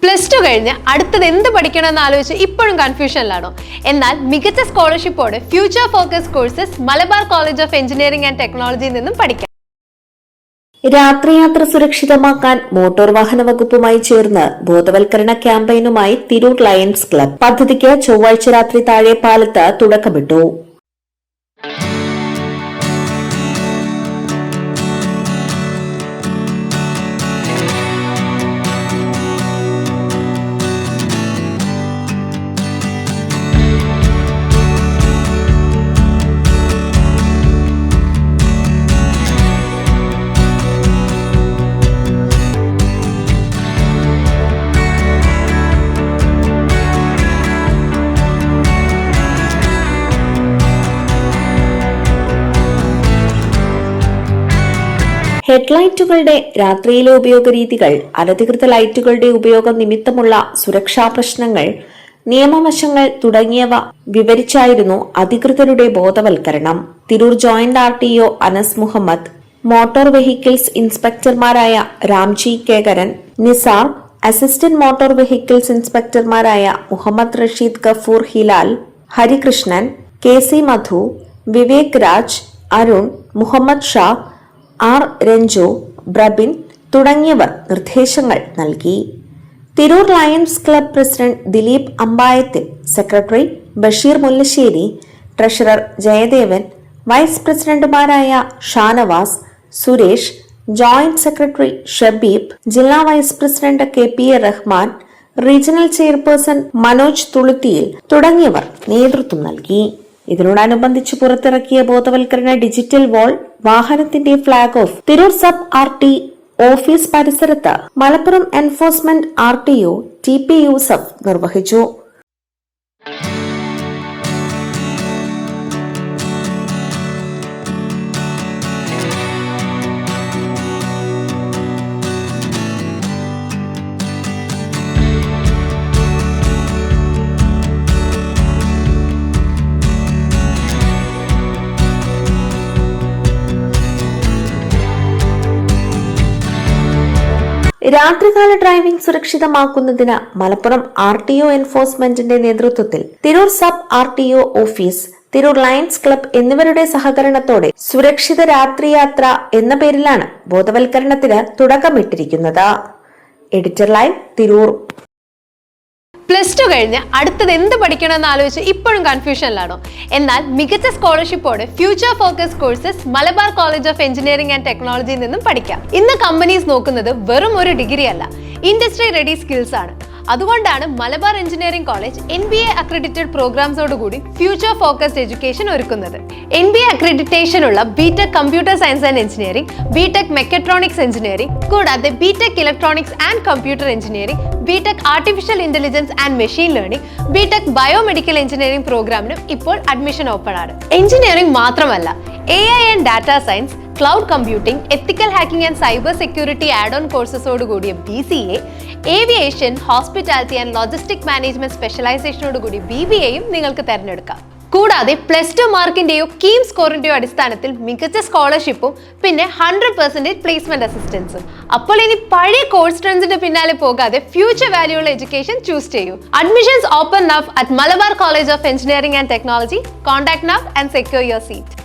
Plus two കഴിഞ്ഞ് അടുത്തത് എന്ത് പഠിക്കണമെന്ന് ആലോചിച്ച് ഇപ്പോഴും കൺഫ്യൂഷനിലാണോ? എന്നാൽ മികച്ച സ്കോളർഷിപ്പോടെ future focus courses Malabar college of engineering and ടെക്നോളജിയിൽ നിന്നും പഠിക്കാം. രാത്രിയാത്ര സുരക്ഷിതമാക്കാൻ മോട്ടോർ വാഹന വകുപ്പുമായി ചേർന്ന് ബോധവൽക്കരണ ക്യാമ്പയിനുമായി തിരൂർ ലയൺസ് ക്ലബ് പദ്ധതിക്ക് ചൊവ്വാഴ്ച രാത്രി താഴെപ്പാലത്ത് തുടക്കമിട്ടു. ഹെഡ്ലൈറ്റുകളുടെ രാത്രിയിലെ ഉപയോഗ രീതികൾ, അനധികൃത ലൈറ്റുകളുടെ ഉപയോഗം നിമിത്തമുള്ള സുരക്ഷാ പ്രശ്നങ്ങൾ, നിയമവശങ്ങൾ തുടങ്ങിയവ വിവരിച്ചായിരുന്നു അധികൃതരുടെ ബോധവൽക്കരണം. Tirur joint RTO Anas Muhammad, motor vehicles ഇൻസ്പെക്ടർമാരായ Ramji Kekaran, Nisar, assistant motor vehicles ഇൻസ്പെക്ടർമാരായ മുഹമ്മദ് റഷീദ് ഗഫൂർ ഹിലാൽ, ഹരികൃഷ്ണൻ, KC മധു, വിവേക് രാജ്, അരുൺ, മുഹമ്മദ് ഷാ, R രഞ്ജു, ബ്രബിൻ തുടങ്ങിയവർ നിർദ്ദേശങ്ങൾ നൽകി. Tirur Lions club president Dileep Ambayathil, secretary Basheer Mullassery, treasurer Jayadevan, vice പ്രസിഡന്റുമാരായ ഷാനവാസ്, സുരേഷ്, ജോയിന്റ് സെക്രട്ടറി ഷബീബ്, ജില്ലാ vice president KPA Rahman, regional chairperson Manoj Thuluthiyil തുടങ്ങിയവർ നേതൃത്വം നൽകി. ഇതിനോടനുബന്ധിച്ച് പുറത്തിറക്കിയ ബോധവൽക്കരണ ഡിജിറ്റൽ വാൾ വാഹനത്തിന്റെ flag off Tirur sub RT office പരിസരത്ത് Malappuram enforcement RTO TP Yusuf നിർവഹിച്ചു. രാത്രികാല ഡ്രൈവിംഗ് സുരക്ഷിതമാക്കുന്നതിന് മലപ്പുറം RTO എൻഫോഴ്സ്മെന്റിന്റെ നേതൃത്വത്തിൽ Tirur sub RTO office, Tirur Lions club എന്നിവരുടെ സഹകരണത്തോടെ സുരക്ഷിത രാത്രിയാത്ര എന്ന പേരിലാണ് ബോധവൽക്കരണത്തിന് തുടക്കമിട്ടിരിക്കുന്നത്. Editor live, Tirur. Plus two കഴിഞ്ഞ് അടുത്തത് എന്ത് പഠിക്കണമെന്ന് ആലോചിച്ച് ഇപ്പോഴും കൺഫ്യൂഷനിലാണോ? എന്നാൽ മികച്ച സ്കോളർഷിപ്പോടെ future focus courses Malabar college of engineering and ടെക്നോളജിയിൽ നിന്നും പഠിക്കാം. ഇന്ന് കമ്പനീസ് നോക്കുന്നത് വെറും ഒരു ഡിഗ്രി അല്ല, ഇൻഡസ്ട്രി റെഡി സ്കിൽസ് ആണ്. അതുകൊണ്ടാണ് Malabar engineering college NBA accredited പ്രോഗ്രാംസോടുകൂടി ഫ്യൂച്ചർ ഫോക്കസ്ഡ് എഡ്യൂക്കേഷൻ ഒരുക്കുന്നത്. NBA അക്രഡിറ്റേഷനുള്ള BTech computer science and engineering, BTech mechatronics engineering, കൂടാതെ BTech electronics and computer engineering, BTech artificial intelligence and machine learning, BTech biomedical engineering പ്രോഗ്രാമിനും ഇപ്പോൾ admission open ആണ്. Engineering മാത്രമല്ല, AI and data science, cloud computing, ethical hacking and cyber security add on കോഴ്സസോട് കൂടിയ BCA, aviation, hospitality and logistic management സ്പെഷ്യലൈസേഷനോട് കൂടി BBAയും നിങ്ങൾക്ക് തിരഞ്ഞെടുക്കാം. കൂടാതെ +2 മാർക്കിന്റെയോ കീം സ്കോറിന്റെയോ അടിസ്ഥാനത്തിൽ മികച്ച സ്കോളർഷിപ്പും പിന്നെ 100% പ്ലേസ്മെന്റ് അസിസ്റ്റൻസും. അപ്പോൾ ഇനി പഴയ കോഴ്സ് ട്രെൻഡ്സിന്റെ പിന്നാലെ പോകാതെ ഫ്യൂച്ചർ വാല്യൂ ഉള്ള എഡ്യൂക്കേഷൻ ചൂസ് ചെയ്യൂ. Admissions open now at Malabar College of Engineering and Technology. Contact now and secure your seat.